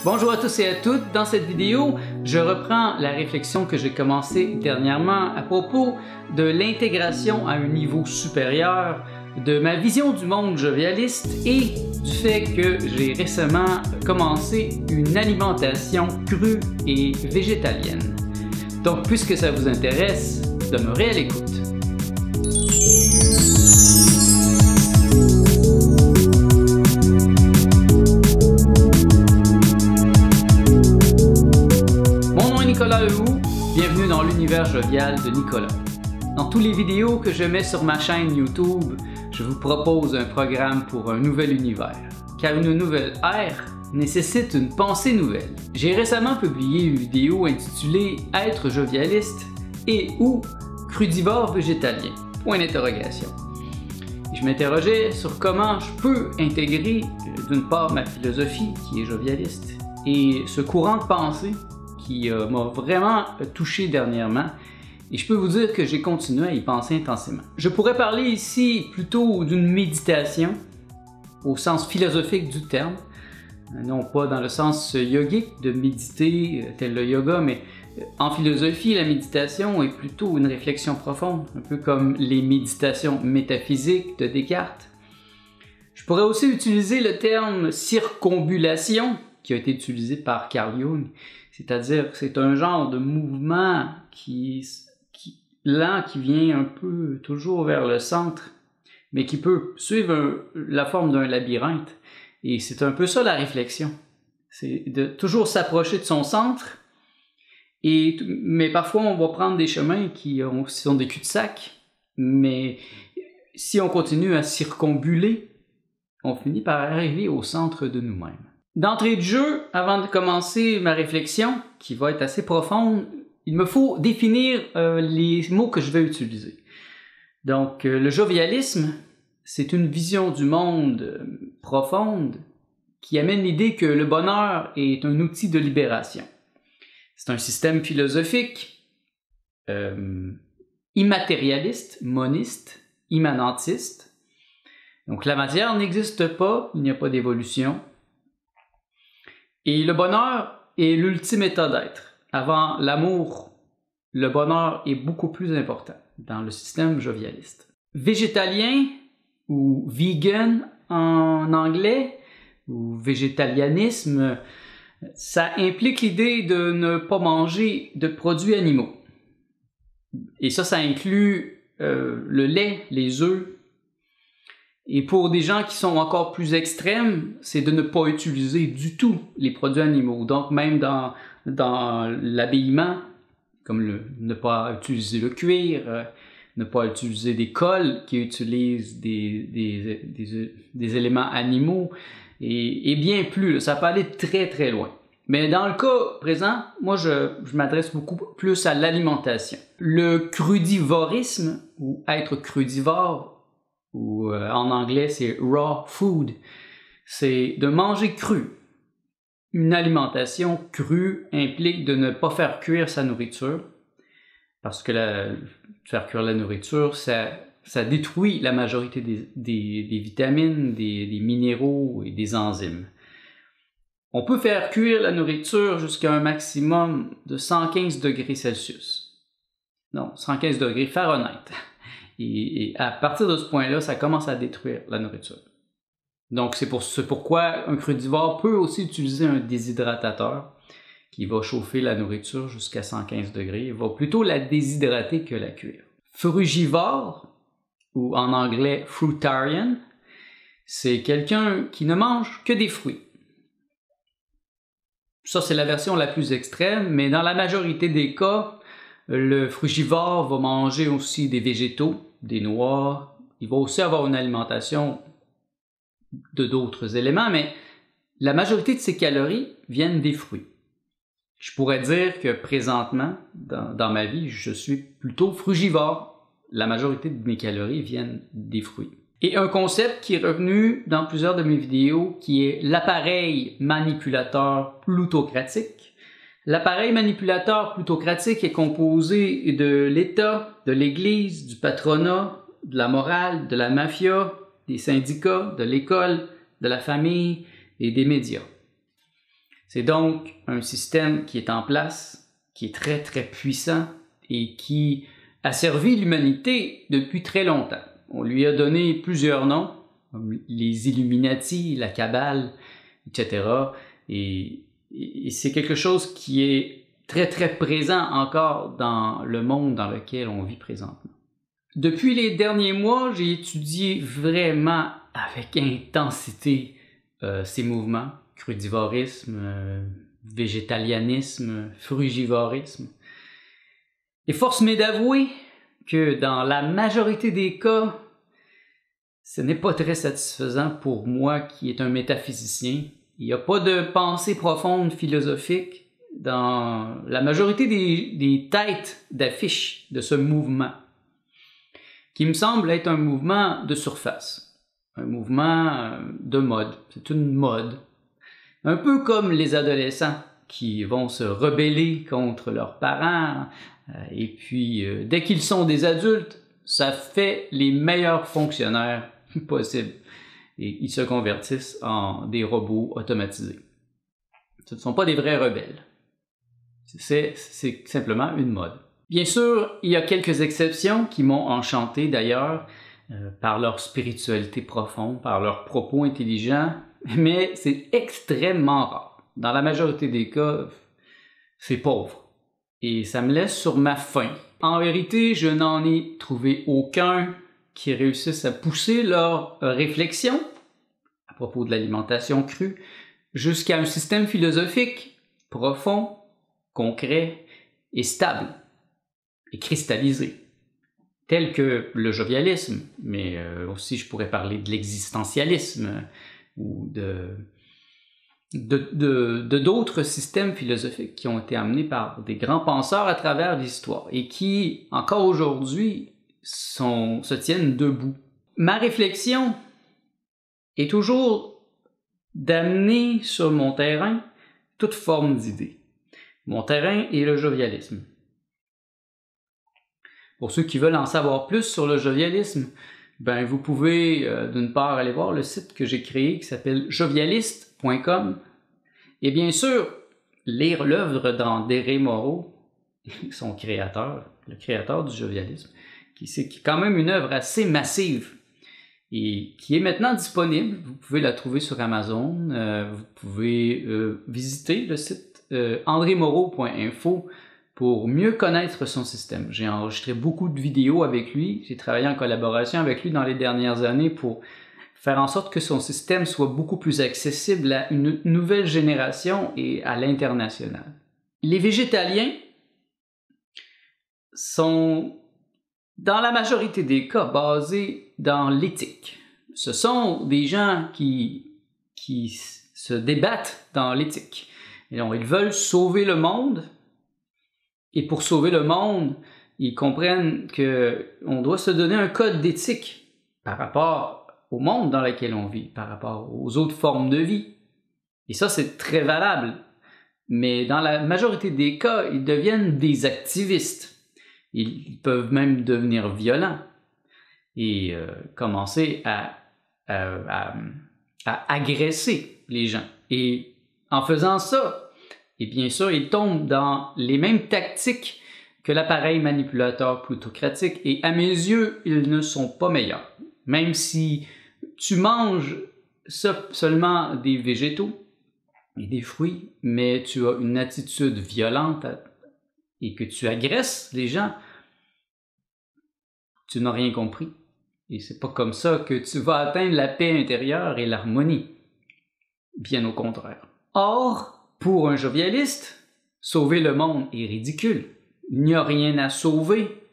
Bonjour à tous et à toutes, dans cette vidéo, je reprends la réflexion que j'ai commencée dernièrement à propos de l'intégration à un niveau supérieur, de ma vision du monde jovialiste et du fait que j'ai récemment commencé une alimentation crue et végétalienne. Donc, puisque ça vous intéresse, demeurez à l'écoute. Bienvenue dans l'univers jovial de Nicolas. Dans toutes les vidéos que je mets sur ma chaîne YouTube, je vous propose un programme pour un nouvel univers, car une nouvelle ère nécessite une pensée nouvelle. J'ai récemment publié une vidéo intitulée « Être jovialiste et ou crudivore végétalien ?» point d'interrogation. Je m'interrogeais sur comment je peux intégrer d'une part ma philosophie qui est jovialiste et ce courant de pensée qui m'a vraiment touché dernièrement, et je peux vous dire que j'ai continué à y penser intensément. Je pourrais parler ici plutôt d'une méditation, au sens philosophique du terme, non pas dans le sens yogique de méditer tel le yoga, mais en philosophie, la méditation est plutôt une réflexion profonde, un peu comme les méditations métaphysiques de Descartes. Je pourrais aussi utiliser le terme circombulation, qui a été utilisé par Carl Jung, c'est-à-dire que c'est un genre de mouvement lent qui vient un peu toujours vers le centre, mais qui peut suivre la forme d'un labyrinthe. Et c'est un peu ça la réflexion. C'est de toujours s'approcher de son centre, mais parfois on va prendre des chemins qui sont des cul-de-sac, mais si on continue à circumbuler, on finit par arriver au centre de nous-mêmes. D'entrée de jeu, avant de commencer ma réflexion, qui va être assez profonde, il me faut définir les mots que je vais utiliser. Donc, le jovialisme, c'est une vision du monde profonde qui amène l'idée que le bonheur est un outil de libération. C'est un système philosophique immatérialiste, moniste, immanentiste. Donc, la matière n'existe pas, il n'y a pas d'évolution. Et le bonheur est l'ultime état d'être. Avant l'amour, le bonheur est beaucoup plus important dans le système jovialiste. Végétalien ou vegan en anglais, ou végétalianisme, ça implique l'idée de ne pas manger de produits animaux. Et ça inclut le lait, les œufs. Et pour des gens qui sont encore plus extrêmes, c'est de ne pas utiliser du tout les produits animaux. Donc même dans l'habillement, comme ne pas utiliser le cuir, ne pas utiliser des cols qui utilisent des éléments animaux, et bien plus, ça peut aller très très loin. Mais dans le cas présent, moi je m'adresse beaucoup plus à l'alimentation. Le crudivorisme, ou être crudivore, ou en anglais c'est raw food, c'est de manger cru. Une alimentation crue implique de ne pas faire cuire sa nourriture, parce que faire cuire la nourriture, ça détruit la majorité des vitamines, des minéraux et des enzymes. On peut faire cuire la nourriture jusqu'à un maximum de 115 degrés Celsius. Non, 115 degrés Fahrenheit. Et à partir de ce point-là, ça commence à détruire la nourriture. Donc c'est pourquoi un crudivore peut aussi utiliser un déshydratateur qui va chauffer la nourriture jusqu'à 115 degrés. Il va plutôt la déshydrater que la cuire. Frugivore, ou en anglais fruitarian, c'est quelqu'un qui ne mange que des fruits. Ça, c'est la version la plus extrême, mais dans la majorité des cas, le frugivore va manger aussi des végétaux, des noix. Il va aussi avoir une alimentation de d'autres éléments, mais la majorité de ses calories viennent des fruits. Je pourrais dire que présentement, dans ma vie, je suis plutôt frugivore. La majorité de mes calories viennent des fruits. Et un concept qui est revenu dans plusieurs de mes vidéos, qui est l'appareil manipulateur plutocratique. L'appareil manipulateur plutocratique est composé de l'État, de l'Église, du patronat, de la morale, de la mafia, des syndicats, de l'école, de la famille et des médias. C'est donc un système qui est en place, qui est très très puissant et qui a servi l'humanité depuis très longtemps. On lui a donné plusieurs noms, comme les Illuminati, la Kabbale, etc. Et c'est quelque chose qui est très très présent encore dans le monde dans lequel on vit présentement. Depuis les derniers mois, j'ai étudié vraiment avec intensité ces mouvements, crudivorisme, végétalianisme, frugivorisme. Et force m'est d'avouer que dans la majorité des cas, ce n'est pas très satisfaisant pour moi qui est un métaphysicien. Il n'y a pas de pensée profonde philosophique dans la majorité des têtes d'affiche de ce mouvement, qui me semble être un mouvement de surface, un mouvement de mode. C'est une mode. Un peu comme les adolescents qui vont se rebeller contre leurs parents, et puis dès qu'ils sont des adultes, ça fait les meilleurs fonctionnaires possibles. Et ils se convertissent en des robots automatisés. Ce ne sont pas des vrais rebelles. C'est simplement une mode. Bien sûr, il y a quelques exceptions qui m'ont enchanté d'ailleurs, par leur spiritualité profonde, par leurs propos intelligents, mais c'est extrêmement rare. Dans la majorité des cas, c'est pauvre. Et ça me laisse sur ma faim. En vérité, je n'en ai trouvé aucun qui réussissent à pousser leur réflexion à propos de l'alimentation crue jusqu'à un système philosophique profond, concret et stable et cristallisé, tel que le jovialisme, mais aussi je pourrais parler de l'existentialisme ou d'autres systèmes philosophiques qui ont été amenés par des grands penseurs à travers l'histoire et qui, encore aujourd'hui, se tiennent debout. Ma réflexion est toujours d'amener sur mon terrain toute forme d'idées. Mon terrain est le jovialisme. Pour ceux qui veulent en savoir plus sur le jovialisme, ben vous pouvez d'une part aller voir le site que j'ai créé qui s'appelle jovialiste.com et bien sûr lire l'œuvre d'André Moreau, son créateur, le créateur du jovialisme, qui est quand même une œuvre assez massive et qui est maintenant disponible. Vous pouvez la trouver sur Amazon, vous pouvez visiter le site andremoreau.info pour mieux connaître son système. J'ai enregistré beaucoup de vidéos avec lui, j'ai travaillé en collaboration avec lui dans les dernières années pour faire en sorte que son système soit beaucoup plus accessible à une nouvelle génération et à l'international. Les végétaliens sont, dans la majorité des cas, basés dans l'éthique. Ce sont des gens qui se débattent dans l'éthique. Et donc, ils veulent sauver le monde. Et pour sauver le monde, ils comprennent qu'on doit se donner un code d'éthique par rapport au monde dans lequel on vit, par rapport aux autres formes de vie. Et ça, c'est très valable. Mais dans la majorité des cas, ils deviennent des activistes. Ils peuvent même devenir violents et commencer à agresser les gens. Et en faisant ça, et bien sûr, ils tombent dans les mêmes tactiques que l'appareil manipulateur plutocratique et à mes yeux, ils ne sont pas meilleurs. Même si tu manges seulement des végétaux et des fruits, mais tu as une attitude violente et que tu agresses les gens, tu n'as rien compris. Et c'est pas comme ça que tu vas atteindre la paix intérieure et l'harmonie. Bien au contraire. Or, pour un jovialiste, sauver le monde est ridicule. Il n'y a rien à sauver,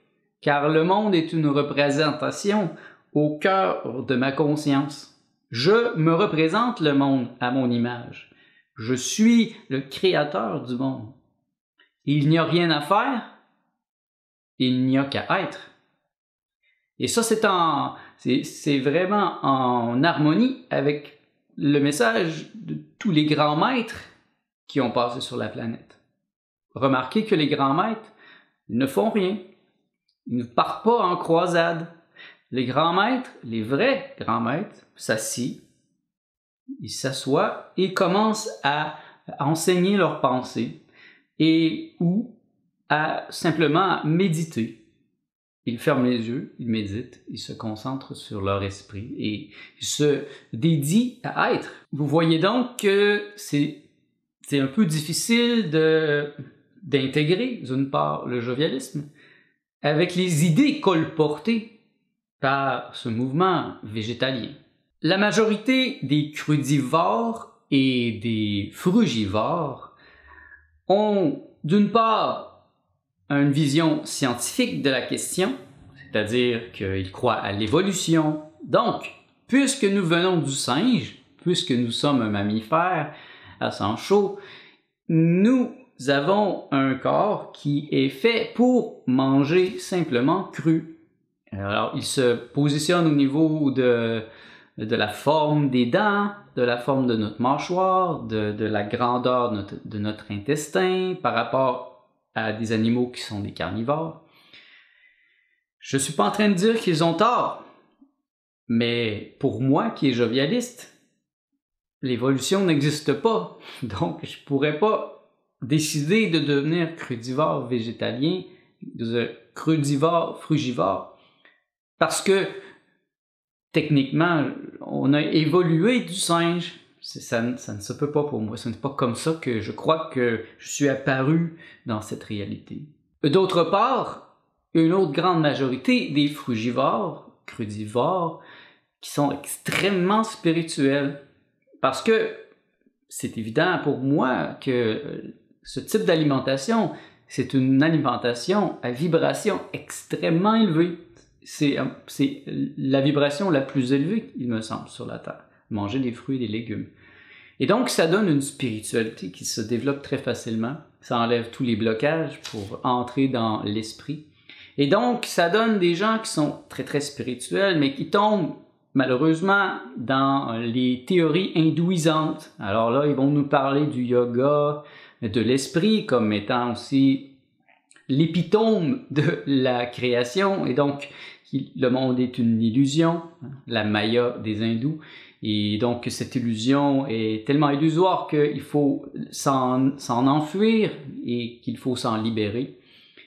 car le monde est une représentation au cœur de ma conscience. Je me représente le monde à mon image. Je suis le créateur du monde. Il n'y a rien à faire, il n'y a qu'à être. Et ça, c'est vraiment en harmonie avec le message de tous les grands maîtres qui ont passé sur la planète. Remarquez que les grands maîtres ne font rien. Ils ne partent pas en croisade. Les grands maîtres, les vrais grands maîtres, s'assient, ils s'assoient et commencent à enseigner leurs pensées et ou à simplement méditer. Ils ferment les yeux, ils méditent, ils se concentrent sur leur esprit et ils se dédient à être. Vous voyez donc que c'est un peu difficile d'intégrer, d'une part, le jovialisme avec les idées colportées par ce mouvement végétalien. La majorité des crudivores et des frugivores ont, d'une part, une vision scientifique de la question, c'est-à-dire qu'ils croient à l'évolution. Donc, puisque nous venons du singe, puisque nous sommes un mammifère à sang chaud, nous avons un corps qui est fait pour manger simplement cru. Alors, il se positionne au niveau de la forme des dents, de la forme de notre mâchoire, de la grandeur de notre intestin par rapport à des animaux qui sont des carnivores. Je ne suis pas en train de dire qu'ils ont tort, mais pour moi qui est jovialiste, l'évolution n'existe pas. Donc, je ne pourrais pas décider de devenir crudivore végétalien, crudivore frugivore, parce que techniquement, on a évolué du singe. Ça ne se peut pas pour moi. Ce n'est pas comme ça que je crois que je suis apparu dans cette réalité. D'autre part, une autre grande majorité des frugivores, crudivores, qui sont extrêmement spirituels. Parce que c'est évident pour moi que ce type d'alimentation, c'est une alimentation à vibration extrêmement élevée. C'est la vibration la plus élevée, il me semble, sur la Terre. Manger des fruits et des légumes. Et donc, ça donne une spiritualité qui se développe très facilement. Ça enlève tous les blocages pour entrer dans l'esprit. Et donc, ça donne des gens qui sont très, très spirituels, mais qui tombent, malheureusement, dans les théories hindouisantes. Alors là, ils vont nous parler du yoga, de l'esprit, comme étant aussi l'épitome de la création. Et donc, le monde est une illusion, la Maya des hindous. Et donc, cette illusion est tellement illusoire qu'il faut s'en enfuir et qu'il faut s'en libérer.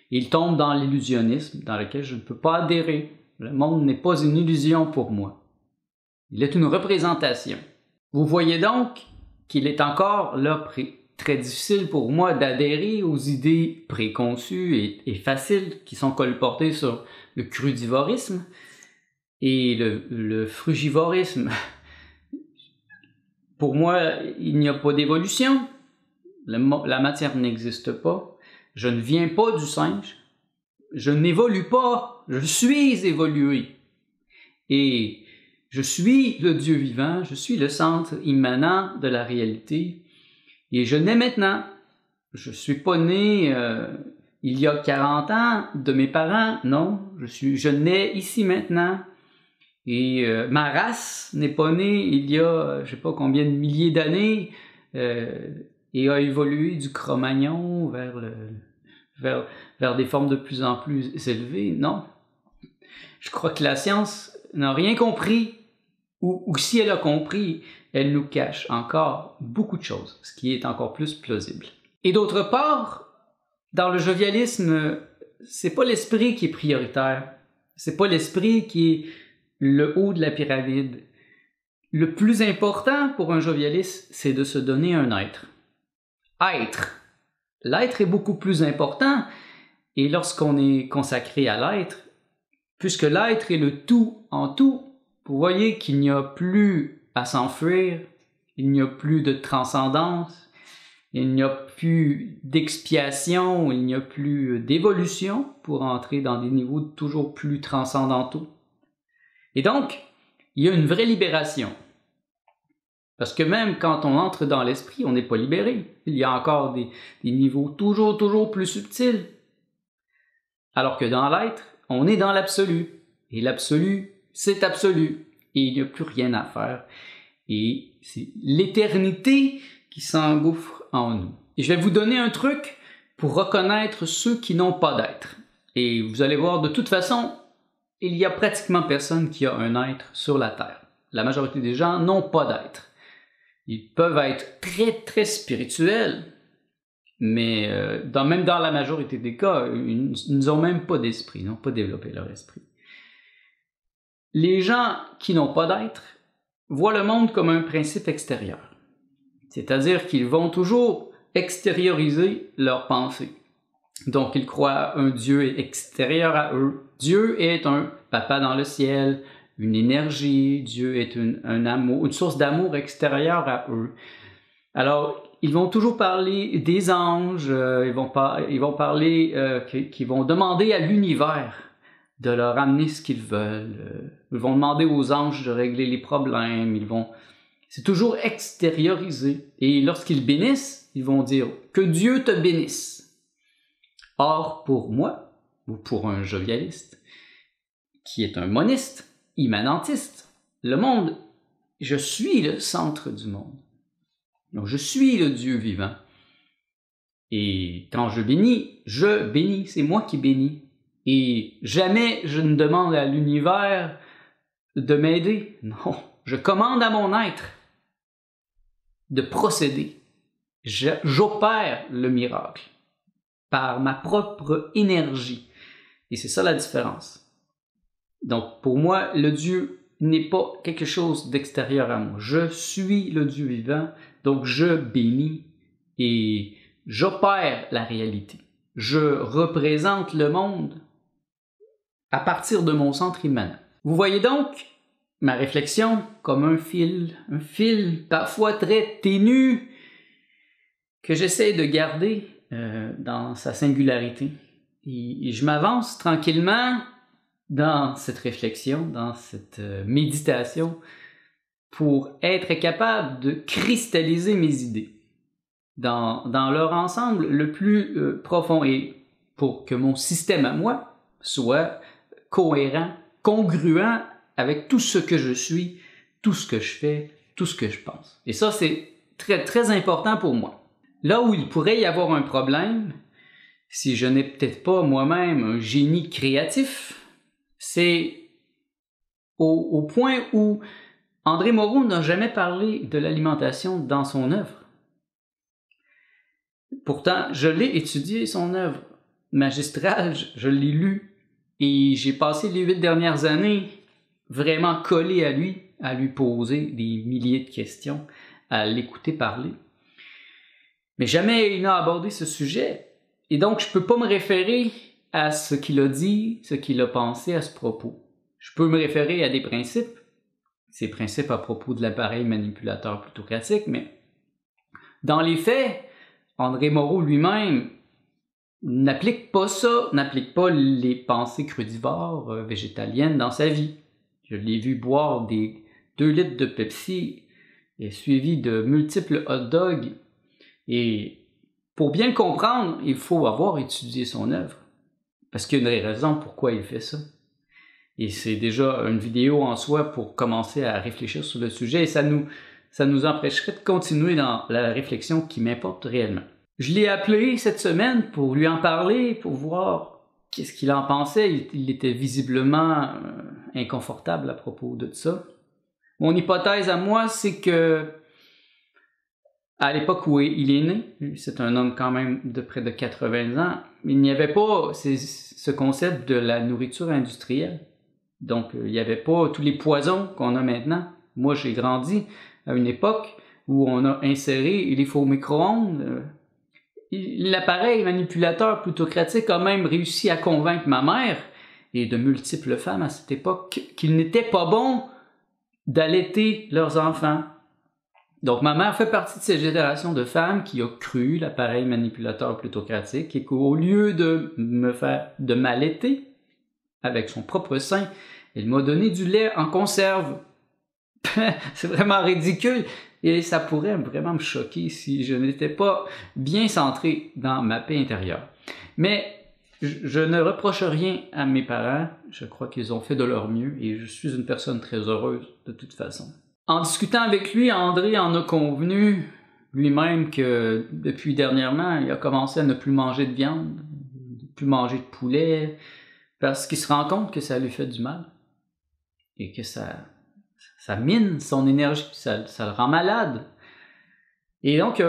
Et il tombe dans l'illusionnisme, dans lequel je ne peux pas adhérer. Le monde n'est pas une illusion pour moi. Il est une représentation. Vous voyez donc qu'il est encore là très difficile pour moi d'adhérer aux idées préconçues et faciles qui sont colportées sur le crudivorisme et le frugivorisme. Pour moi, il n'y a pas d'évolution. La matière n'existe pas. Je ne viens pas du singe. Je n'évolue pas. Je suis évolué. Et je suis le Dieu vivant. Je suis le centre immanent de la réalité. Et je nais maintenant. Je ne suis pas né il y a 40 ans de mes parents. Non, je nais ici maintenant. Et ma race n'est pas née il y a je ne sais pas combien de milliers d'années et a évolué du Cro-Magnon vers des formes de plus en plus élevées. Non. Je crois que la science n'a rien compris, ou si elle a compris, elle nous cache encore beaucoup de choses, ce qui est encore plus plausible. Et d'autre part, dans le jovialisme, c'est pas l'esprit qui est prioritaire. C'est pas l'esprit qui est le haut de la pyramide. Le plus important pour un jovialiste, c'est de se donner un être. Être. L'être est beaucoup plus important, et lorsqu'on est consacré à l'être, puisque l'être est le tout en tout, vous voyez qu'il n'y a plus à s'enfuir, il n'y a plus de transcendance, il n'y a plus d'expiation, il n'y a plus d'évolution pour entrer dans des niveaux toujours plus transcendantaux. Et donc, il y a une vraie libération. Parce que même quand on entre dans l'esprit, on n'est pas libéré. Il y a encore des niveaux toujours plus subtils. Alors que dans l'être, on est dans l'absolu. Et l'absolu, c'est absolu. Et il n'y a plus rien à faire. Et c'est l'éternité qui s'engouffre en nous. Et je vais vous donner un truc pour reconnaître ceux qui n'ont pas d'être. Et vous allez voir, de toute façon, il y a pratiquement personne qui a un être sur la Terre. La majorité des gens n'ont pas d'être. Ils peuvent être très, très spirituels, mais même dans la majorité des cas, ils n'ont même pas d'esprit, ils n'ont pas développé leur esprit. Les gens qui n'ont pas d'être voient le monde comme un principe extérieur. C'est-à-dire qu'ils vont toujours extérioriser leurs pensées. Donc, ils croient un Dieu extérieur à eux. Dieu est un papa dans le ciel, une énergie. Dieu est un amour, une source d'amour extérieure à eux. Alors, ils vont toujours parler des anges, ils vont parler, qu'ils vont demander à l'univers de leur amener ce qu'ils veulent. Ils vont demander aux anges de régler les problèmes. C'est toujours extériorisé. Et lorsqu'ils bénissent, ils vont dire « Que Dieu te bénisse ». Or, pour moi, ou pour un jovialiste, qui est un moniste, immanentiste, le monde, je suis le centre du monde. Donc, je suis le Dieu vivant. Et quand je bénis, c'est moi qui bénis. Et jamais je ne demande à l'univers de m'aider. Non, je commande à mon être de procéder. J'opère le miracle par ma propre énergie. Et c'est ça la différence. Donc, pour moi, le Dieu n'est pas quelque chose d'extérieur à moi. Je suis le Dieu vivant, donc je bénis et j'opère la réalité. Je représente le monde à partir de mon centre immanent. Vous voyez donc ma réflexion comme un fil parfois très ténu que j'essaie de garder dans sa singularité. Et je m'avance tranquillement dans cette réflexion, dans cette méditation, pour être capable de cristalliser mes idées dans leur ensemble le plus profond et pour que mon système à moi soit cohérent, congruent avec tout ce que je suis, tout ce que je fais, tout ce que je pense. Et ça, c'est très, très important pour moi. Là où il pourrait y avoir un problème, si je n'ai peut-être pas moi-même un génie créatif, c'est au point où André Moreau n'a jamais parlé de l'alimentation dans son œuvre. Pourtant, je l'ai étudié, son œuvre magistrale, je l'ai lu, et j'ai passé les 8 dernières années vraiment collé à lui poser des milliers de questions, à l'écouter parler. Mais jamais il n'a abordé ce sujet, et donc je peux pas me référer à ce qu'il a dit, ce qu'il a pensé à ce propos. Je peux me référer à des principes, ces principes à propos de l'appareil manipulateur plutocratique, mais dans les faits, André Moreau lui-même n'applique pas ça, n'applique pas les pensées crudivores végétaliennes dans sa vie. Je l'ai vu boire des 2 litres de Pepsi et suivi de multiples hot dogs. Et pour bien le comprendre, il faut avoir étudié son œuvre. Parce qu'il y a une raison pourquoi il fait ça. Et c'est déjà une vidéo en soi pour commencer à réfléchir sur le sujet et ça nous empêcherait de continuer dans la réflexion qui m'importe réellement. Je l'ai appelé cette semaine pour lui en parler, pour voir qu'est-ce qu'il en pensait. Il était visiblement inconfortable à propos de ça. Mon hypothèse à moi, c'est que à l'époque où il est né, c'est un homme quand même de près de 80 ans, il n'y avait pas ce concept de la nourriture industrielle. Donc, il n'y avait pas tous les poisons qu'on a maintenant. Moi, j'ai grandi à une époque où on a inséré les faux micro-ondes. L'appareil manipulateur plutocratique a même réussi à convaincre ma mère et de multiples femmes à cette époque qu'il n'était pas bon d'allaiter leurs enfants. Donc, ma mère fait partie de cette génération de femmes qui a cru l'appareil manipulateur plutocratique et qu'au lieu de m'allaiter avec son propre sein, elle m'a donné du lait en conserve. C'est vraiment ridicule et ça pourrait vraiment me choquer si je n'étais pas bien centré dans ma paix intérieure. Mais je ne reproche rien à mes parents, je crois qu'ils ont fait de leur mieux et je suis une personne très heureuse de toute façon. En discutant avec lui, André en a convenu lui-même que depuis dernièrement, il a commencé à ne plus manger de viande, ne plus manger de poulet, parce qu'il se rend compte que ça lui fait du mal et que ça mine son énergie, ça le rend malade. Et donc,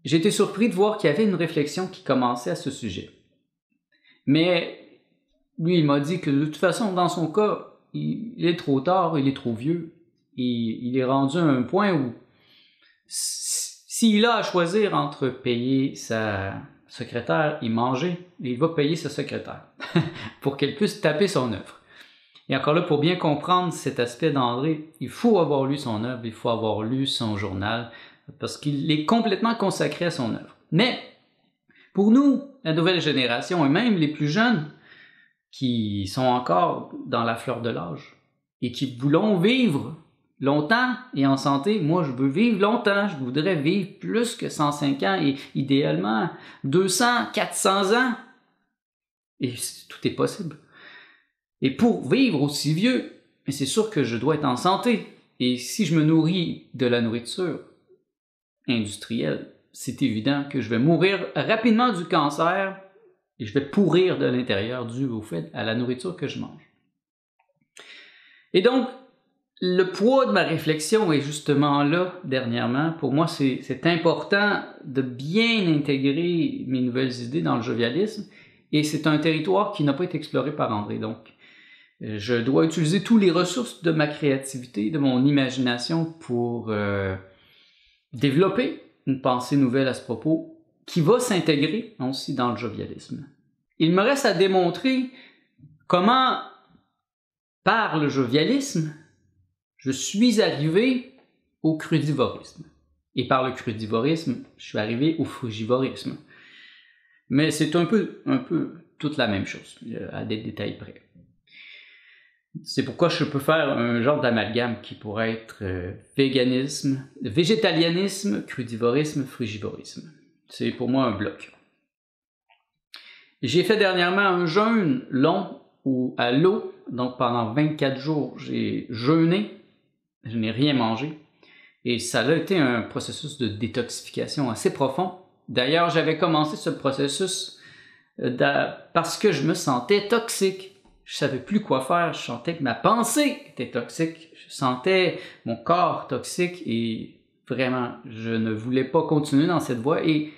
j'ai été surpris de voir qu'il y avait une réflexion qui commençait à ce sujet. Mais lui, il m'a dit que de toute façon, dans son cas, il est trop tard, il est trop vieux. Il est rendu à un point où s'il a à choisir entre payer sa secrétaire et manger, il va payer sa secrétaire pour qu'elle puisse taper son œuvre. Et encore là, pour bien comprendre cet aspect d'André, il faut avoir lu son œuvre, il faut avoir lu son journal, parce qu'il est complètement consacré à son œuvre. Mais pour nous, la nouvelle génération, et même les plus jeunes, qui sont encore dans la fleur de l'âge, et qui voulons vivre longtemps et en santé, moi je veux vivre longtemps, je voudrais vivre plus que 105 ans, et idéalement 200, 400 ans, et tout est possible. Et pour vivre aussi vieux, c'est sûr que je dois être en santé. Et si je me nourris de la nourriture industrielle, c'est évident que je vais mourir rapidement du cancer et je vais pourrir de l'intérieur dû au fait à la nourriture que je mange. Et donc, le poids de ma réflexion est justement là, dernièrement. Pour moi, c'est important de bien intégrer mes nouvelles idées dans le jovialisme. Et c'est un territoire qui n'a pas été exploré par André. Donc, je dois utiliser toutes les ressources de ma créativité, de mon imagination pour développer une pensée nouvelle à ce propos qui va s'intégrer aussi dans le jovialisme. Il me reste à démontrer comment, par le jovialisme, je suis arrivé au crudivorisme. Et par le crudivorisme, je suis arrivé au frugivorisme. Mais c'est un peu toute la même chose, à des détails près. C'est pourquoi je peux faire un genre d'amalgame qui pourrait être véganisme, végétalianisme, crudivorisme, frugivorisme. C'est pour moi un bloc. J'ai fait dernièrement un jeûne long à l'eau, donc pendant 24 jours, j'ai jeûné, je n'ai rien mangé, et ça a été un processus de détoxification assez profond. D'ailleurs, j'avais commencé ce processus parce que je me sentais toxique. Je savais plus quoi faire, je sentais que ma pensée était toxique, je sentais mon corps toxique et vraiment, je ne voulais pas continuer dans cette voie. Et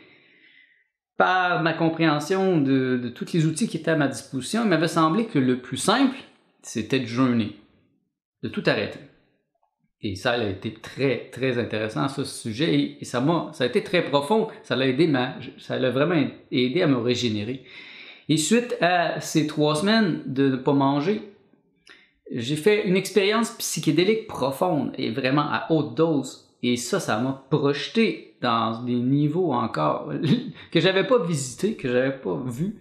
par ma compréhension de tous les outils qui étaient à ma disposition, il m'avait semblé que le plus simple, c'était de jeûner, de tout arrêter. Et ça a été très, très intéressant, ce sujet, et ça a été très profond, ça l'a vraiment aidé à me régénérer. Et suite à ces 3 semaines de ne pas manger, j'ai fait une expérience psychédélique profonde et vraiment à haute dose. Et ça m'a projeté dans des niveaux encore que j'avais pas visités, que j'avais pas vus.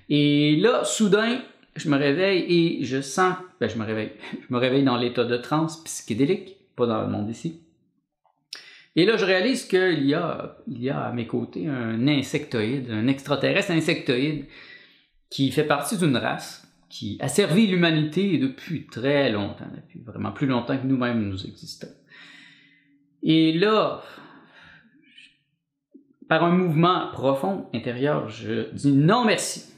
Et là, soudain, je me réveille et je sens... je me réveille dans l'état de transe psychédélique, pas dans le monde ici. Et là, je réalise qu'il y a à mes côtés un insectoïde, un extraterrestre insectoïde, qui fait partie d'une race qui a servi l'humanité depuis très longtemps, depuis vraiment plus longtemps que nous-mêmes nous existons. Et là, par un mouvement profond intérieur, je dis non merci.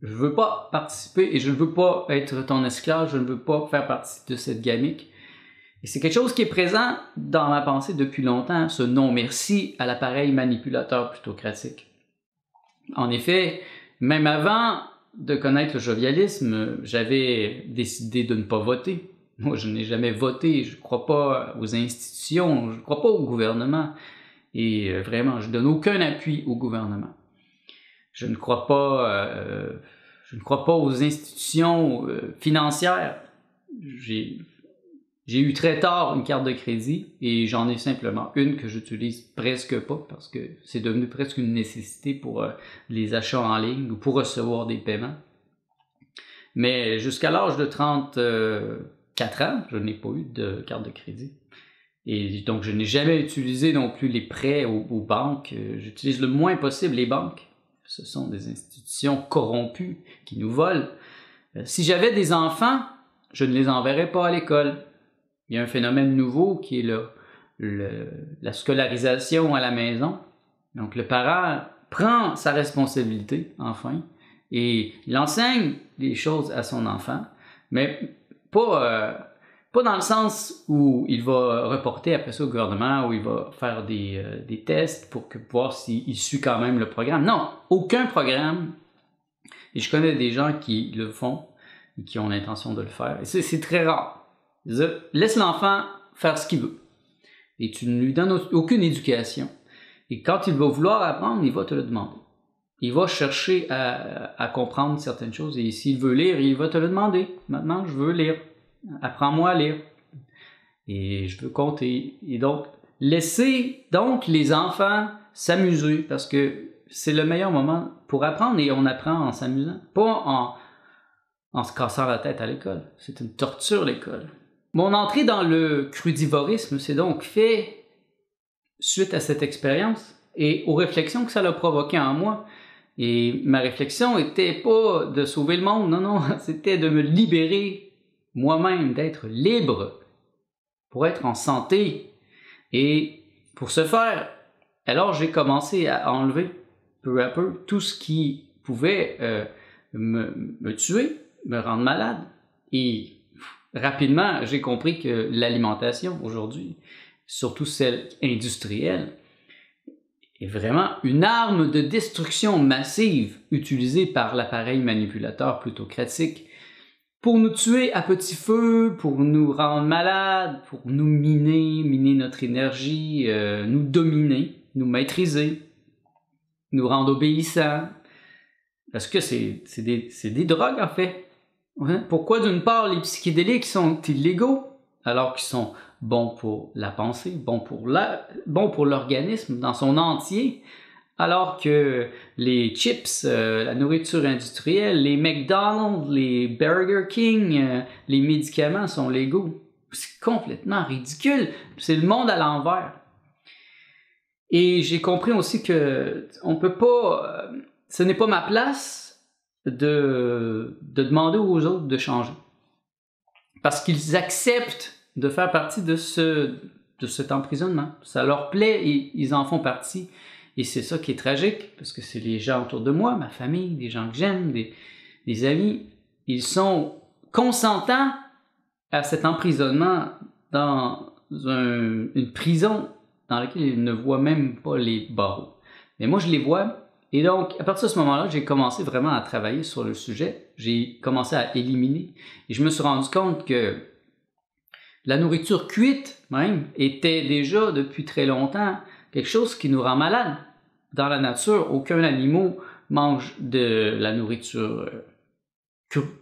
Je ne veux pas participer et je ne veux pas être ton esclave, je ne veux pas faire partie de cette gamique. Et c'est quelque chose qui est présent dans ma pensée depuis longtemps, ce non merci à l'appareil manipulateur plutocratique. En effet, même avant de connaître le jovialisme, j'avais décidé de ne pas voter. Moi, je n'ai jamais voté, je ne crois pas aux institutions, je ne crois pas au gouvernement. Et vraiment, je ne donne aucun appui au gouvernement. Je ne crois pas aux institutions financières. J'ai eu très tard une carte de crédit et j'en ai simplement une que j'utilise presque pas parce que c'est devenu presque une nécessité pour les achats en ligne ou pour recevoir des paiements. Mais jusqu'à l'âge de 34 ans, je n'ai pas eu de carte de crédit. Et donc je n'ai jamais utilisé non plus les prêts aux banques. J'utilise le moins possible les banques. Ce sont des institutions corrompues qui nous volent. Si j'avais des enfants, je ne les enverrais pas à l'école. Il y a un phénomène nouveau qui est la scolarisation à la maison. Donc le parent prend sa responsabilité, enfin, et il enseigne les choses à son enfant, mais pas Pas dans le sens où il va reporter après ça au gouvernement, où il va faire des tests pour voir s'il suit quand même le programme. Non, aucun programme. Et je connais des gens qui le font et qui ont l'intention de le faire. Et c'est très rare. Laisse l'enfant faire ce qu'il veut. Et tu ne lui donnes aucune éducation. Et quand il va vouloir apprendre, il va te le demander. Il va chercher à comprendre certaines choses. Et s'il veut lire, il va te le demander. Maintenant, je veux lire. Apprends-moi à lire. Et je veux compter. Et donc, laissez donc les enfants s'amuser parce que c'est le meilleur moment pour apprendre et on apprend en s'amusant, pas en se cassant la tête à l'école. C'est une torture, l'école. Mon entrée dans le crudivorisme s'est donc fait suite à cette expérience et aux réflexions que ça a provoqué en moi. Et ma réflexion était pas de sauver le monde, non, c'était de me libérer moi-même, d'être libre pour être en santé. Et pour ce faire, alors j'ai commencé à enlever peu à peu tout ce qui pouvait me tuer, me rendre malade. Et rapidement, j'ai compris que l'alimentation aujourd'hui, surtout celle industrielle, est vraiment une arme de destruction massive utilisée par l'appareil manipulateur plutocratique pour nous tuer à petit feu, pour nous rendre malades, pour nous miner notre énergie, nous dominer, nous maîtriser, nous rendre obéissants. Parce que c'est des drogues en fait. Pourquoi d'une part les psychédéliques sont illégaux alors qu'ils sont bons pour la pensée, bons pour l'organisme dans son entier, alors que les chips, la nourriture industrielle, les McDonald's, les Burger King, les médicaments sont légaux. C'est complètement ridicule. C'est le monde à l'envers. Et j'ai compris aussi que on peut pas, ce n'est pas ma place de demander aux autres de changer. Parce qu'ils acceptent de faire partie de cet emprisonnement. Ça leur plaît et ils en font partie. Et c'est ça qui est tragique, parce que c'est les gens autour de moi, ma famille, des gens que j'aime, des amis. Ils sont consentants à cet emprisonnement dans une prison dans laquelle ils ne voient même pas les barreaux. Mais moi, je les vois. Et donc, à partir de ce moment-là, j'ai commencé vraiment à travailler sur le sujet. J'ai commencé à éliminer. Et je me suis rendu compte que la nourriture cuite, même, était déjà depuis très longtemps quelque chose qui nous rend malade. Dans la nature, aucun animal mange de la nourriture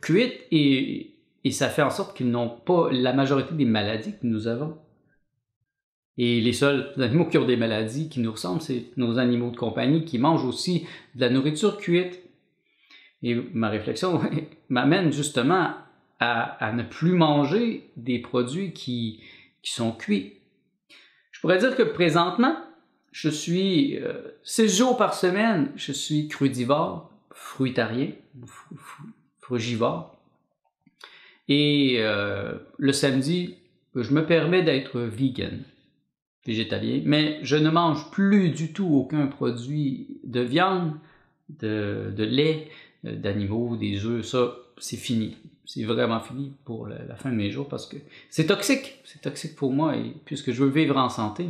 cuite et ça fait en sorte qu'ils n'ont pas la majorité des maladies que nous avons. Et les seuls animaux qui ont des maladies qui nous ressemblent, c'est nos animaux de compagnie qui mangent aussi de la nourriture cuite. Et ma réflexion m'amène justement à ne plus manger des produits qui sont cuits. Je pourrais dire que présentement, je suis 6 jours par semaine, je suis crudivore, fruitarien, frugivore. Et le samedi, je me permets d'être vegan, végétalien, mais je ne mange plus du tout aucun produit de viande, de lait, d'animaux, des œufs, ça, c'est fini. C'est vraiment fini pour la fin de mes jours parce que c'est toxique pour moi et puisque je veux vivre en santé,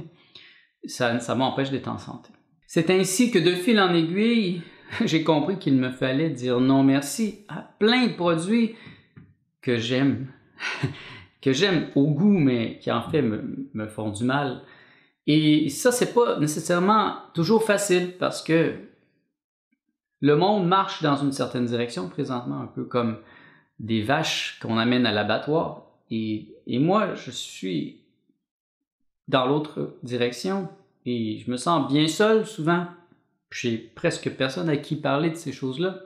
ça m'empêche d'être en santé. C'est ainsi que de fil en aiguille, j'ai compris qu'il me fallait dire non merci à plein de produits que j'aime, que j'aime au goût, mais qui en fait me font du mal. Et ça, c'est pas nécessairement toujours facile parce que le monde marche dans une certaine direction présentement, un peu comme des vaches qu'on amène à l'abattoir. Et moi, je suis dans l'autre direction et je me sens bien seul souvent. J'ai presque personne à qui parler de ces choses-là.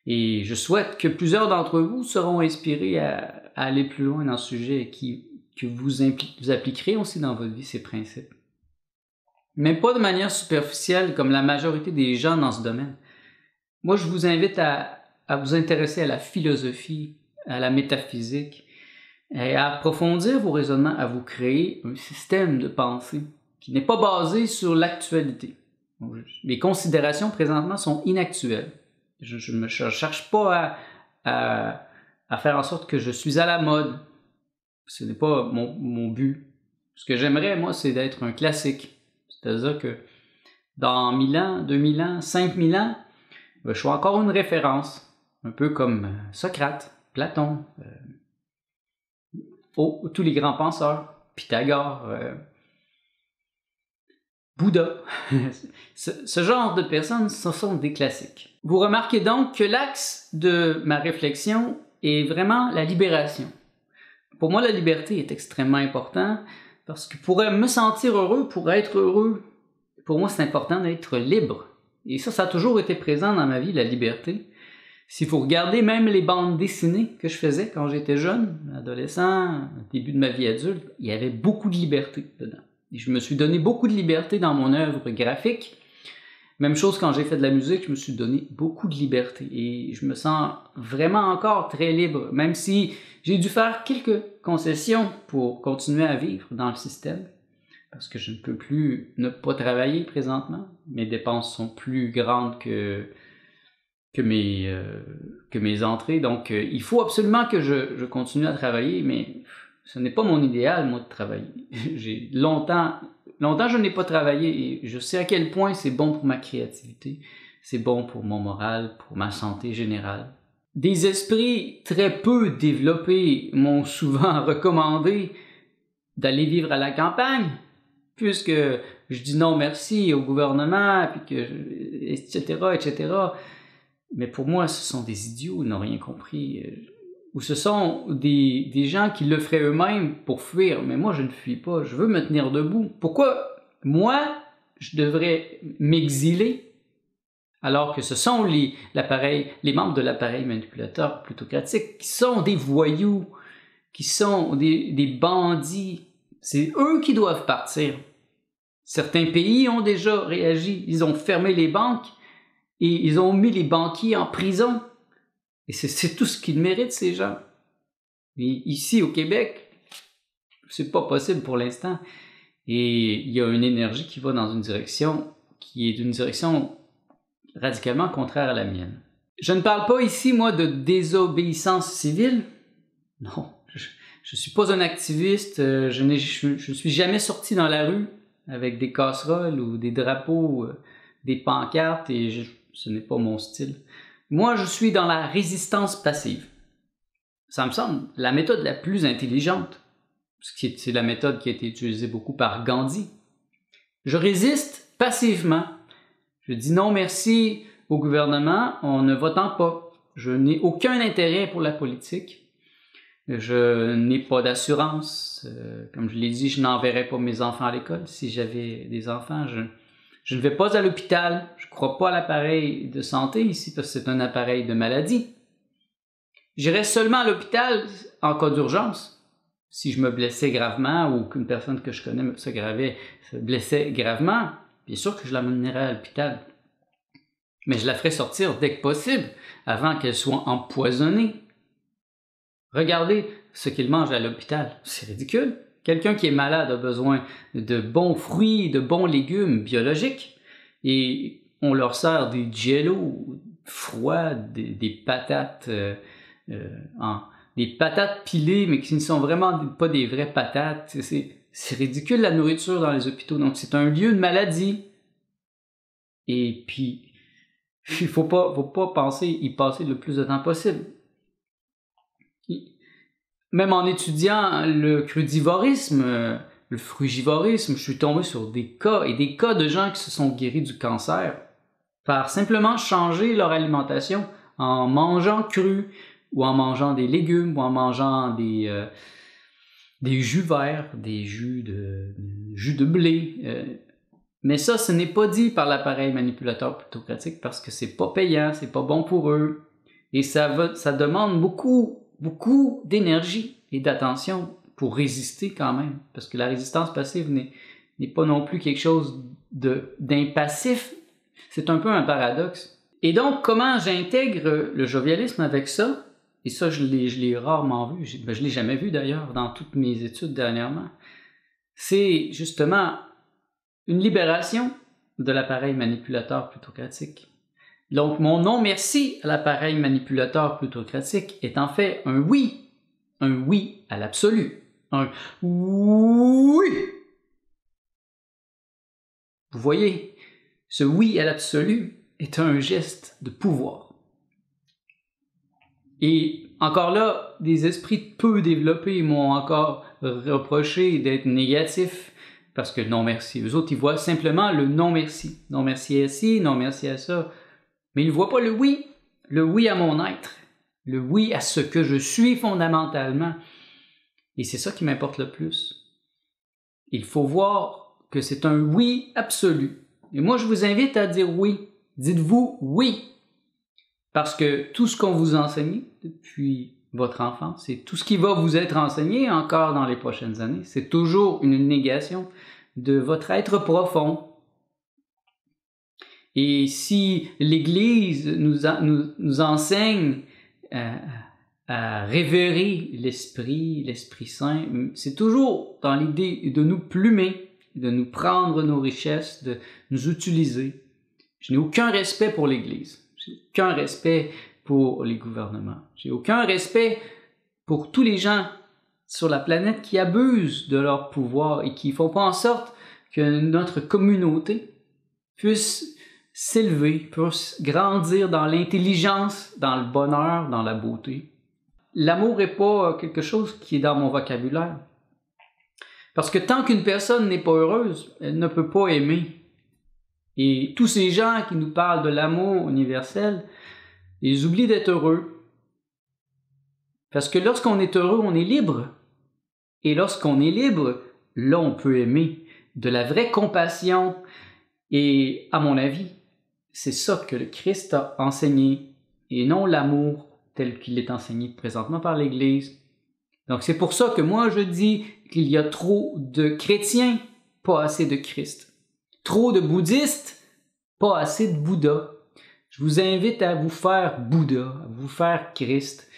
Et je souhaite que plusieurs d'entre vous seront inspirés à aller plus loin dans ce sujet et que vous appliquerez aussi dans votre vie ces principes. Mais pas de manière superficielle comme la majorité des gens dans ce domaine. Moi, je vous invite à vous intéresser à la philosophie, à la métaphysique, et à approfondir vos raisonnements, à vous créer un système de pensée qui n'est pas basé sur l'actualité. Les considérations présentement sont inactuelles. Je ne cherche pas à faire en sorte que je suis à la mode. Ce n'est pas mon but. Ce que j'aimerais, moi, c'est d'être un classique. C'est-à-dire que dans 1000 ans, 2000 ans, 5000 ans, ben, je suis encore une référence. Un peu comme Socrate, Platon, tous les grands penseurs, Pythagore, Bouddha. Ce genre de personnes, ce sont des classiques. Vous remarquez donc que l'axe de ma réflexion est vraiment la libération. Pour moi, la liberté est extrêmement importante parce que pour me sentir heureux, pour être heureux, pour moi, c'est important d'être libre. Et ça a toujours été présent dans ma vie, la liberté. S'il faut regarder même les bandes dessinées que je faisais quand j'étais jeune, adolescent, au début de ma vie adulte, il y avait beaucoup de liberté dedans. Et je me suis donné beaucoup de liberté dans mon œuvre graphique. Même chose quand j'ai fait de la musique, je me suis donné beaucoup de liberté. Et je me sens vraiment encore très libre, même si j'ai dû faire quelques concessions pour continuer à vivre dans le système. Parce que je ne peux plus ne pas travailler présentement. Mes dépenses sont plus grandes que mes entrées. Donc, il faut absolument que je continue à travailler, mais ce n'est pas mon idéal, moi, de travailler. J'ai longtemps, je n'ai pas travaillé et je sais à quel point c'est bon pour ma créativité, c'est bon pour mon moral, pour ma santé générale. Des esprits très peu développés m'ont souvent recommandé d'aller vivre à la campagne, puisque je dis non merci au gouvernement, puis que, etc., etc. Mais pour moi, ce sont des idiots, ils n'ont rien compris. Ou ce sont des gens qui le feraient eux-mêmes pour fuir. Mais moi, je ne fuis pas, je veux me tenir debout. Pourquoi moi, je devrais m'exiler alors que ce sont les membres de l'appareil manipulateur plutocratique qui sont des voyous, qui sont des bandits. C'est eux qui doivent partir. Certains pays ont déjà réagi, ils ont fermé les banques et ils ont mis les banquiers en prison. Et c'est tout ce qu'ils méritent, ces gens. Et ici, au Québec, c'est pas possible pour l'instant. Et il y a une énergie qui va dans une direction qui est d'une direction radicalement contraire à la mienne. Je ne parle pas ici, moi, de désobéissance civile. Non, je suis pas un activiste. Je suis jamais sorti dans la rue avec des casseroles ou des drapeaux, des pancartes, et ce n'est pas mon style. Moi, je suis dans la résistance passive. Ça me semble la méthode la plus intelligente. C'est la méthode qui a été utilisée beaucoup par Gandhi. Je résiste passivement. Je dis non merci au gouvernement en ne votant pas. Je n'ai aucun intérêt pour la politique. Je n'ai pas d'assurance. Comme je l'ai dit, je n'enverrais pas mes enfants à l'école. Si j'avais des enfants, je ne vais pas à l'hôpital. Je ne crois pas à l'appareil de santé ici parce que c'est un appareil de maladie. J'irais seulement à l'hôpital en cas d'urgence. Si je me blessais gravement ou qu'une personne que je connais se blessait gravement, bien sûr que je l'amènerais à l'hôpital. Mais je la ferais sortir dès que possible, avant qu'elle soit empoisonnée. Regardez ce qu'ils mangent à l'hôpital. C'est ridicule. Quelqu'un qui est malade a besoin de bons fruits, de bons légumes biologiques. Et on leur sert des jello froids, des patates... des patates pilées, mais qui ne sont vraiment pas des vraies patates. C'est ridicule la nourriture dans les hôpitaux. Donc c'est un lieu de maladie. Et puis, il faut pas y passer le plus de temps possible. Même en étudiant le crudivorisme, le frugivorisme, je suis tombé sur des cas de gens qui se sont guéris du cancer par simplement changer leur alimentation en mangeant cru, ou en mangeant des légumes, ou en mangeant des jus verts, des jus de blé. Mais ça, ce n'est pas dit par l'appareil manipulateur plutocratique parce que c'est pas payant, c'est pas bon pour eux. Et ça demande beaucoup d'énergie et d'attention pour résister quand même. Parce que la résistance passive n'est pas non plus quelque chose d'impassif. C'est un peu un paradoxe. Et donc, comment j'intègre le jovialisme avec ça? Et ça, je l'ai rarement vu. Je l'ai jamais vu d'ailleurs dans toutes mes études dernièrement. C'est justement une libération de l'appareil manipulateur plutocratique. Donc, mon non merci à l'appareil manipulateur plutocratique est en fait un oui à l'absolu. un oui. Vous voyez, ce oui à l'absolu est un geste de pouvoir. Et encore là, des esprits peu développés m'ont encore reproché d'être négatif parce que non merci. Eux autres, ils voient simplement le non merci. Non merci à ci, non merci à ça. Mais ils ne voient pas le oui à mon être, le oui à ce que je suis fondamentalement. Et c'est ça qui m'importe le plus. Il faut voir que c'est un oui absolu. Et moi, je vous invite à dire oui. Dites-vous oui. Parce que tout ce qu'on vous enseigne depuis votre enfance, et tout ce qui va vous être enseigné encore dans les prochaines années, c'est toujours une négation de votre être profond. Et si l'Église nous enseigne à révérer l'Esprit Saint, c'est toujours dans l'idée de nous plumer, de nous prendre nos richesses, de nous utiliser. Je n'ai aucun respect pour l'Église. J'ai aucun respect pour les gouvernements. J'ai aucun respect pour tous les gens sur la planète qui abusent de leur pouvoir et qui font pas en sorte que notre communauté puisse s'élever, puisse grandir dans l'intelligence, dans le bonheur, dans la beauté. L'amour n'est pas quelque chose qui est dans mon vocabulaire. Parce que tant qu'une personne n'est pas heureuse, elle ne peut pas aimer. Et tous ces gens qui nous parlent de l'amour universel, ils oublient d'être heureux. Parce que lorsqu'on est heureux, on est libre. Et lorsqu'on est libre, là, on peut aimer de la vraie compassion. Et à mon avis, c'est ça que le Christ a enseigné, et non l'amour tel qu'il est enseigné présentement par l'Église. Donc c'est pour ça que moi je dis qu'il y a trop de chrétiens, pas assez de Christ. Trop de bouddhistes, pas assez de Bouddha. Je vous invite à vous faire Bouddha, à vous faire Christ,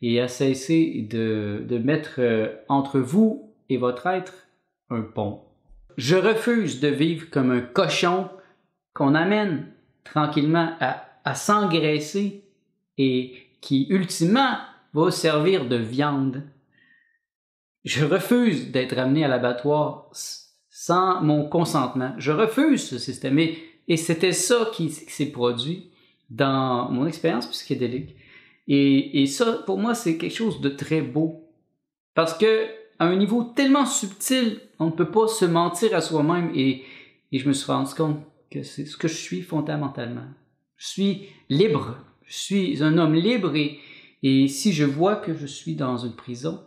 et à cesser de mettre entre vous et votre être un pont. Je refuse de vivre comme un cochon qu'on amène tranquillement à s'engraisser et qui, ultimement, va servir de viande. Je refuse d'être amené à l'abattoir sans mon consentement. Je refuse ce système. Et c'était ça qui s'est produit dans mon expérience psychédélique. Et ça, pour moi, c'est quelque chose de très beau. Parce que à un niveau tellement subtil, on ne peut pas se mentir à soi-même. Et je me suis rendu compte que c'est ce que je suis fondamentalement. Je suis libre. Je suis un homme libre et si je vois que je suis dans une prison,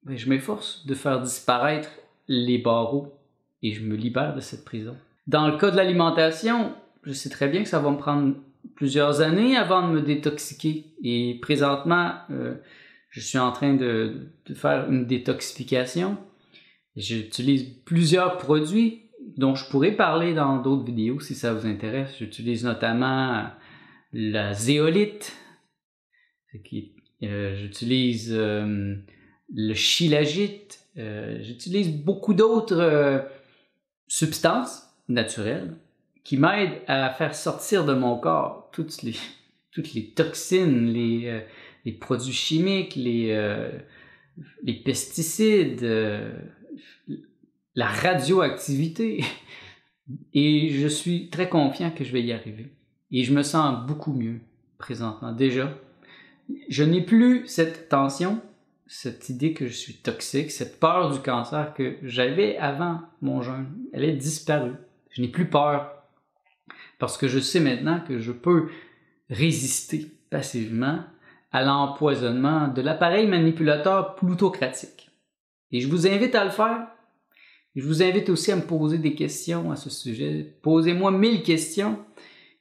ben je m'efforce de faire disparaître les barreaux et je me libère de cette prison. Dans le cas de l'alimentation, je sais très bien que ça va me prendre plusieurs années avant de me détoxiquer. Et présentement, je suis en train de faire une détoxification. J'utilise plusieurs produits dont je pourrais parler dans d'autres vidéos si ça vous intéresse. J'utilise notamment la zéolite, j'utilise le shilajit, j'utilise beaucoup d'autres substances naturelles qui m'aident à faire sortir de mon corps toutes les toxines, les produits chimiques, les pesticides, la radioactivité. Et je suis très confiant que je vais y arriver. Et je me sens beaucoup mieux présentement. Déjà, je n'ai plus cette tension, cette idée que je suis toxique, cette peur du cancer que j'avais avant mon jeûne. Elle est disparue. Je n'ai plus peur parce que je sais maintenant que je peux résister passivement à l'empoisonnement de l'appareil manipulateur plutocratique. Et je vous invite à le faire. Et je vous invite aussi à me poser des questions à ce sujet. Posez-moi 1000 questions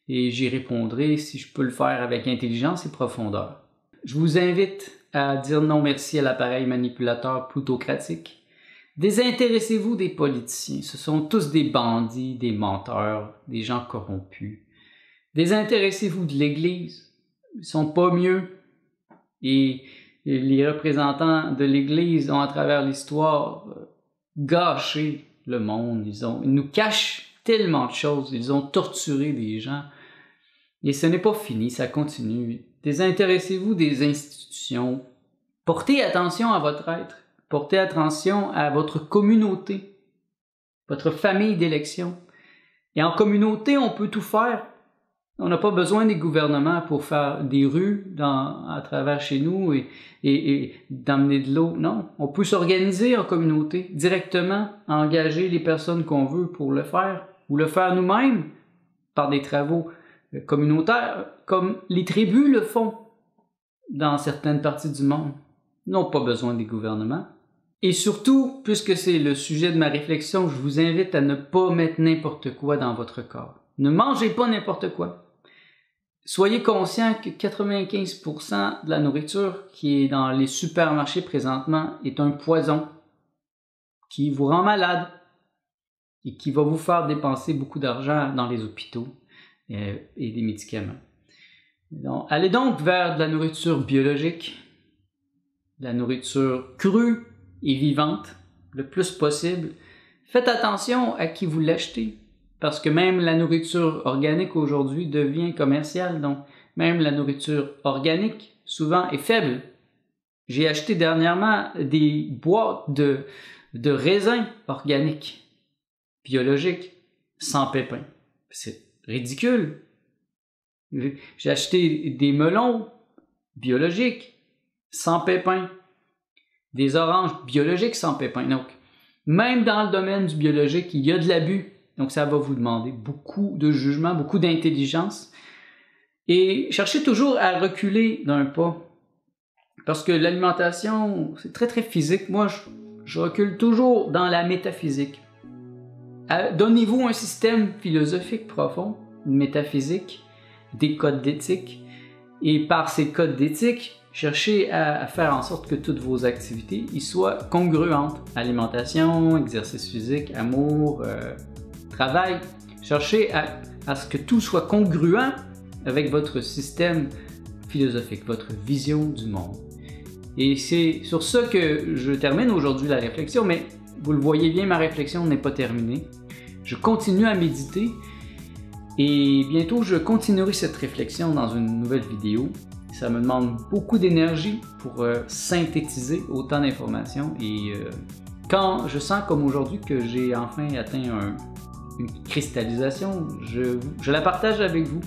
et j'y répondrai si je peux le faire avec intelligence et profondeur. Je vous invite à dire non merci à l'appareil manipulateur plutocratique. Désintéressez-vous des politiciens. Ce sont tous des bandits, des menteurs, des gens corrompus. Désintéressez-vous de l'Église. Ils sont pas mieux. Et les représentants de l'Église ont, à travers l'histoire, gâché le monde. Ils nous cachent tellement de choses. Ils ont torturé des gens. Et ce n'est pas fini, ça continue. Désintéressez-vous des institutions. Portez attention à votre être. Portez attention à votre communauté, votre famille d'élection. Et en communauté, on peut tout faire. On n'a pas besoin des gouvernements pour faire des rues à travers chez nous et d'amener de l'eau. Non, on peut s'organiser en communauté, directement engager les personnes qu'on veut pour le faire, ou le faire nous-mêmes par des travaux communautaires, comme les tribus le font dans certaines parties du monde. Ils n'ont pas besoin des gouvernements. Et surtout, puisque c'est le sujet de ma réflexion, je vous invite à ne pas mettre n'importe quoi dans votre corps. Ne mangez pas n'importe quoi. Soyez conscient que 95% de la nourriture qui est dans les supermarchés présentement est un poison qui vous rend malade et qui va vous faire dépenser beaucoup d'argent dans les hôpitaux et des médicaments. Donc, allez donc vers de la nourriture biologique, de la nourriture crue et vivante, le plus possible. Faites attention à qui vous l'achetez. Parce que même la nourriture organique aujourd'hui devient commerciale, donc même la nourriture organique souvent est faible. J'ai acheté dernièrement des boîtes de raisins organiques, biologiques, sans pépins. C'est ridicule. J'ai acheté des melons biologiques, sans pépins, des oranges biologiques sans pépins. Donc, même dans le domaine du biologique, il y a de l'abus. Donc, ça va vous demander beaucoup de jugement, beaucoup d'intelligence. Et cherchez toujours à reculer d'un pas. Parce que l'alimentation, c'est très, très physique. Moi, je recule toujours dans la métaphysique. Donnez-vous un système philosophique profond, une métaphysique, des codes d'éthique. Et par ces codes d'éthique, cherchez à faire en sorte que toutes vos activités y soient congruentes. Alimentation, exercice physique, amour, travail. Cherchez à ce que tout soit congruent avec votre système philosophique, votre vision du monde. Et c'est sur ça que je termine aujourd'hui la réflexion, mais vous le voyez bien, ma réflexion n'est pas terminée. Je continue à méditer et bientôt je continuerai cette réflexion dans une nouvelle vidéo. Ça me demande beaucoup d'énergie pour synthétiser autant d'informations et quand je sens comme aujourd'hui que j'ai enfin atteint une cristallisation, je la partage avec vous.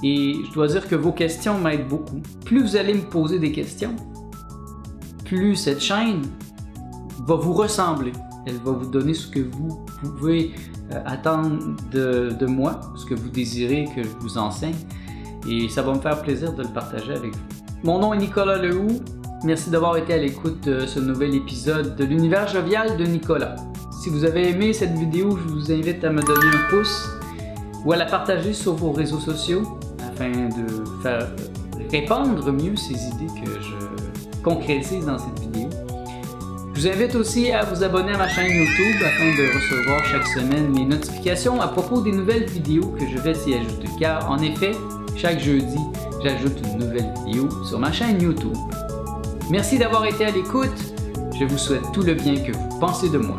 Et je dois dire que vos questions m'aident beaucoup. Plus vous allez me poser des questions, plus cette chaîne va vous ressembler. Elle va vous donner ce que vous pouvez attendre de moi, ce que vous désirez que je vous enseigne. Et ça va me faire plaisir de le partager avec vous. Mon nom est Nicolas Lehoux. Merci d'avoir été à l'écoute de ce nouvel épisode de l'univers jovial de Nicolas. Si vous avez aimé cette vidéo, je vous invite à me donner un pouce ou à la partager sur vos réseaux sociaux afin de faire répandre mieux ces idées que je concrétise dans cette vidéo. Je vous invite aussi à vous abonner à ma chaîne YouTube afin de recevoir chaque semaine les notifications à propos des nouvelles vidéos que je vais y ajouter. Car en effet, chaque jeudi, j'ajoute une nouvelle vidéo sur ma chaîne YouTube. Merci d'avoir été à l'écoute. Je vous souhaite tout le bien que vous pensez de moi.